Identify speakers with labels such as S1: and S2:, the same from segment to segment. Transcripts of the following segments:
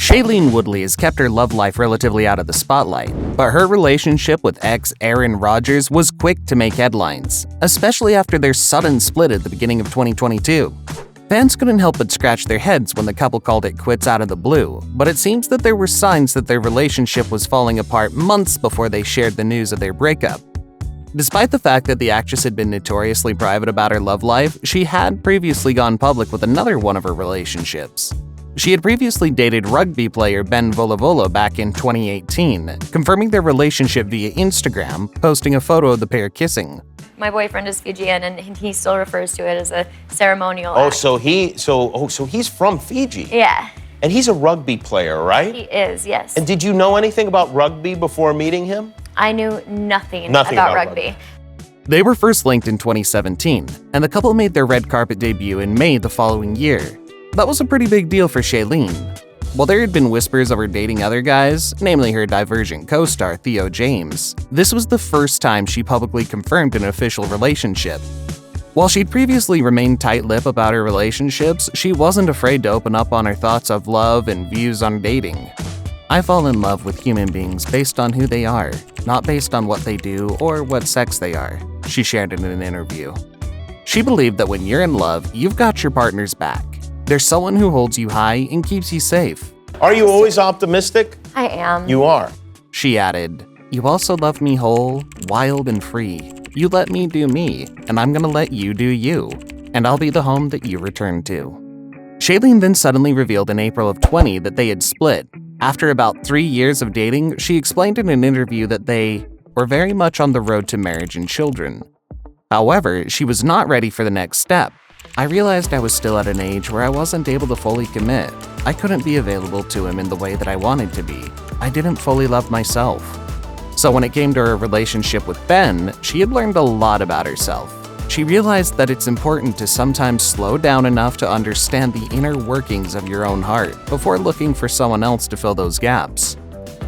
S1: Shailene Woodley has kept her love life relatively out of the spotlight, but her relationship with ex Aaron Rodgers was quick to make headlines, especially after their sudden split at the beginning of 2022. Fans couldn't help but scratch their heads when the couple called it quits out of the blue, but it seems that there were signs that their relationship was falling apart months before they shared the news of their breakup. Despite the fact that the actress had been notoriously private about her love life, she had previously gone public with another one of her relationships. She had previously dated rugby player Volavola back in 2018, confirming their relationship via Instagram, posting a photo of the pair kissing.
S2: My boyfriend is Fijian, and he still refers to it as a ceremonial
S3: Oh,
S2: act.
S3: so he's from Fiji.
S2: Yeah.
S3: And he's a rugby player, right?
S2: He is, yes.
S3: And did you know anything about rugby before meeting him?
S2: I knew nothing
S3: about
S2: rugby.
S1: They were first linked in 2017, and the couple made their red carpet debut in May the following year. That was a pretty big deal for Shailene. While there had been whispers of her dating other guys, namely her Divergent co-star Theo, this was the first time she publicly confirmed an official relationship. While she'd previously remained tight-lipped about her relationships, she wasn't afraid to open up on her thoughts of love and views on dating. "I fall in love with human beings based on who they are, not based on what they do or what sex they are," she shared in an interview. She believed that when you're in love, you've got your partner's back. There's someone who holds you high and keeps you safe.
S3: Are you always optimistic?
S2: I am.
S3: You are.
S1: She added, "You also love me whole, wild, and free. You let me do me, and I'm gonna let you do you, and I'll be the home that you return to." Shailene then suddenly revealed in April of 20 that they had split. After about 3 years of dating, she explained in an interview that they were very much on the road to marriage and children. However, she was not ready for the next step. "I realized I was still at an age where I wasn't able to fully commit. I couldn't be available to him in the way that I wanted to be. I didn't fully love myself." So when it came to her relationship with Ben, she had learned a lot about herself. She realized that it's important to sometimes slow down enough to understand the inner workings of your own heart before looking for someone else to fill those gaps.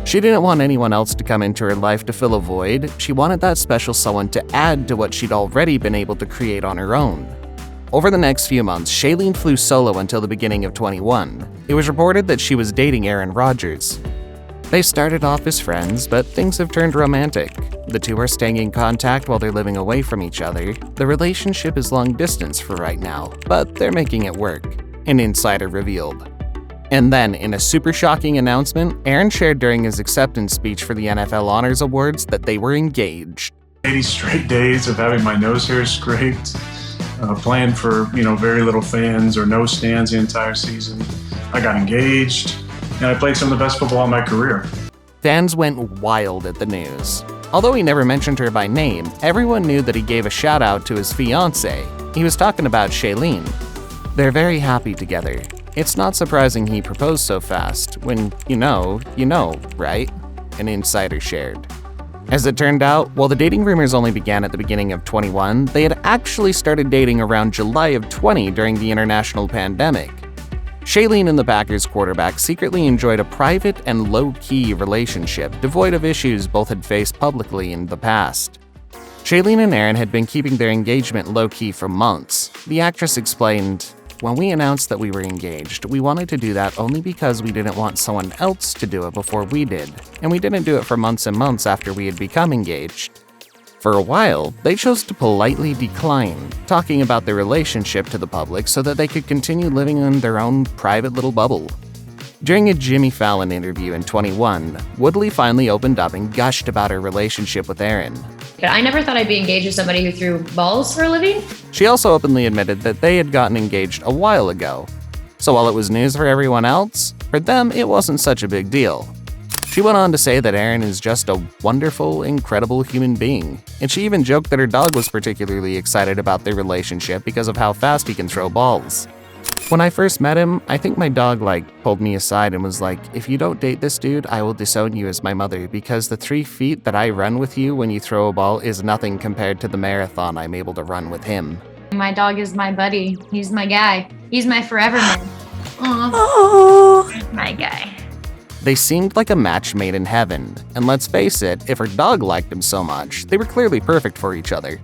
S1: She didn't want anyone else to come into her life to fill a void. She wanted that special someone to add to what she'd already been able to create on her own. Over the next few months, Shailene flew solo until the beginning of 21. It was reported that she was dating Aaron Rodgers. They started off as friends, but things have turned romantic. The two are staying in contact while they're living away from each other. The relationship is long distance for right now, but they're making it work, an insider revealed. And then, in a super shocking announcement, Aaron shared during his acceptance speech for the NFL Honors Awards that they were engaged.
S4: 80 straight days of having my nose hair scraped, planned for, very little fans or no stands the entire season. I got engaged, and I played some of the best football in my career.
S1: Fans went wild at the news. Although he never mentioned her by name, everyone knew that he gave a shout out to his fiancé. He was talking about Shailene. They're very happy together. It's not surprising he proposed so fast. When you know, right? An insider shared. As it turned out, while the dating rumors only began at the beginning of 21, they had actually started dating around July of 20 during the international pandemic. Shailene and the Packers quarterback secretly enjoyed a private and low-key relationship, devoid of issues both had faced publicly in the past. Shailene and Aaron had been keeping their engagement low-key for months. The actress explained, "When we announced that we were engaged, we wanted to do that only because we didn't want someone else to do it before we did, and we didn't do it for months and months after we had become engaged." For a while, they chose to politely decline talking about their relationship to the public so that they could continue living in their own private little bubble. During a Jimmy Fallon interview in 21, Woodley finally opened up and gushed about her relationship with Aaron.
S5: I never thought I'd be engaged with somebody who threw balls for a living.
S1: She also openly admitted that they had gotten engaged a while ago. So while it was news for everyone else, for them it wasn't such a big deal. She went on to say that Aaron is just a wonderful, incredible human being, and she even joked that her dog was particularly excited about their relationship because of how fast he can throw balls. "When I first met him, I think my dog pulled me aside and was like, 'If you don't date this dude, I will disown you as my mother because the 3 feet that I run with you when you throw a ball is nothing compared to the marathon I'm able to run with him.'"
S5: My dog is my buddy. He's my guy. He's my forever man.
S2: Aww. My guy.
S1: They seemed like a match made in heaven, and let's face it, if her dog liked him so much, they were clearly perfect for each other.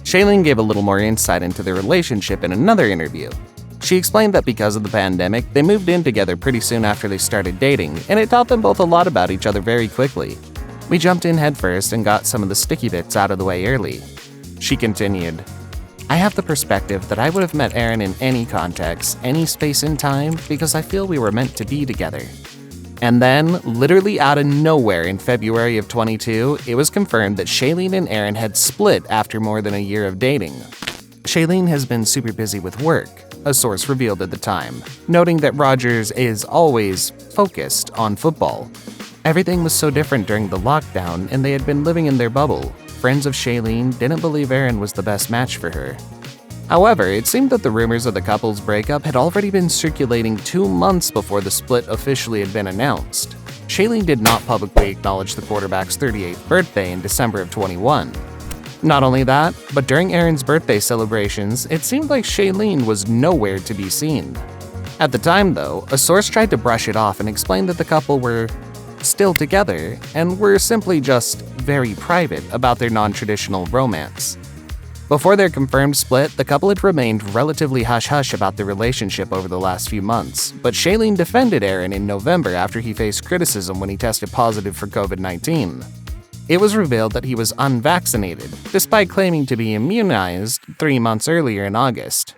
S1: Shailene gave a little more insight into their relationship in another interview. She explained that because of the pandemic, they moved in together pretty soon after they started dating, and it taught them both a lot about each other very quickly. We jumped in headfirst and got some of the sticky bits out of the way early. She continued, I have the perspective that I would have met Aaron in any context, any space and time, because I feel we were meant to be together. And then, literally out of nowhere in February of 22, it was confirmed that Shailene and Aaron had split after more than a year of dating. Shailene has been super busy with work, a source revealed at the time, noting that Rodgers is always focused on football. Everything was so different during the lockdown, and they had been living in their bubble. Friends of Shailene didn't believe Aaron was the best match for her. However, it seemed that the rumors of the couple's breakup had already been circulating 2 months before the split officially had been announced. Shailene did not publicly acknowledge the quarterback's 38th birthday in December of 21. Not only that, but during Aaron's birthday celebrations, it seemed like Shailene was nowhere to be seen. At the time, though, a source tried to brush it off and explained that the couple were still together and were simply just very private about their non-traditional romance. Before their confirmed split, the couple had remained relatively hush-hush about their relationship over the last few months, but Shailene defended Aaron in November after he faced criticism when he tested positive for COVID-19. It was revealed that he was unvaccinated, despite claiming to be immunized 3 months earlier in August.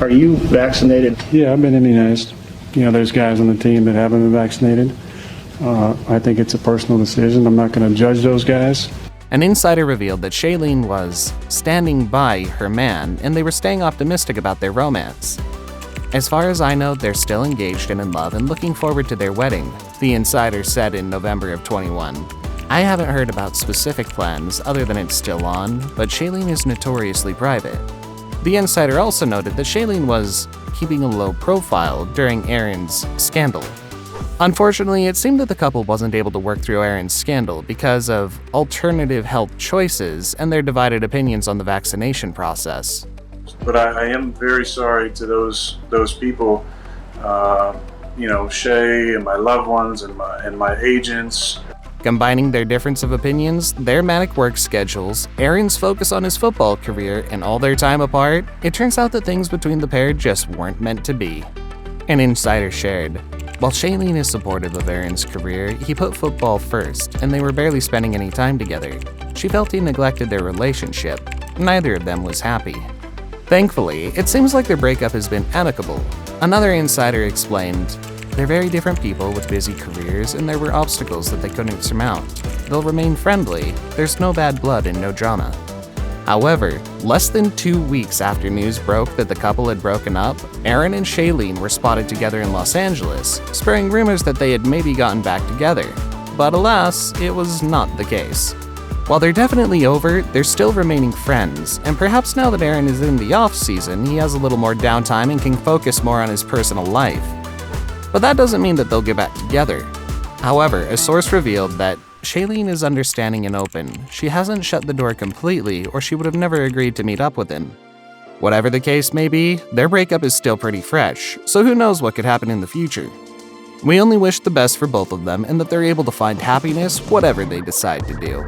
S6: Are you vaccinated?
S4: Yeah, I've been immunized. There's guys on the team that haven't been vaccinated. I think it's a personal decision. I'm not going to judge those guys.
S1: An insider revealed that Shailene was standing by her man and they were staying optimistic about their romance. As far as I know, they're still engaged and in love and looking forward to their wedding, the insider said in November of 21. I haven't heard about specific plans other than it's still on, but Shailene is notoriously private. The insider also noted that Shailene was keeping a low profile during Aaron's scandal. Unfortunately, it seemed that the couple wasn't able to work through Aaron's scandal because of alternative health choices and their divided opinions on the vaccination process.
S4: But I am very sorry to those people, Shay and my loved ones and my agents.
S1: Combining their difference of opinions, their manic work schedules, Aaron's focus on his football career, and all their time apart, it turns out that things between the pair just weren't meant to be. An insider shared, while Shailene is supportive of Aaron's career, he put football first, and they were barely spending any time together. She felt he neglected their relationship. Neither of them was happy. Thankfully, it seems like their breakup has been amicable. Another insider explained, they're very different people with busy careers, and there were obstacles that they couldn't surmount. They'll remain friendly. There's no bad blood and no drama. However, less than 2 weeks after news broke that the couple had broken up, Aaron and Shailene were spotted together in Los Angeles, spurring rumors that they had maybe gotten back together. But alas, it was not the case. While they're definitely over, they're still remaining friends, and perhaps now that Aaron is in the off-season, he has a little more downtime and can focus more on his personal life. But that doesn't mean that they'll get back together. However, a source revealed that Shailene is understanding and open. She hasn't shut the door completely, or she would have never agreed to meet up with him. Whatever the case may be, their breakup is still pretty fresh, so who knows what could happen in the future. We only wish the best for both of them and that they're able to find happiness whatever they decide to do.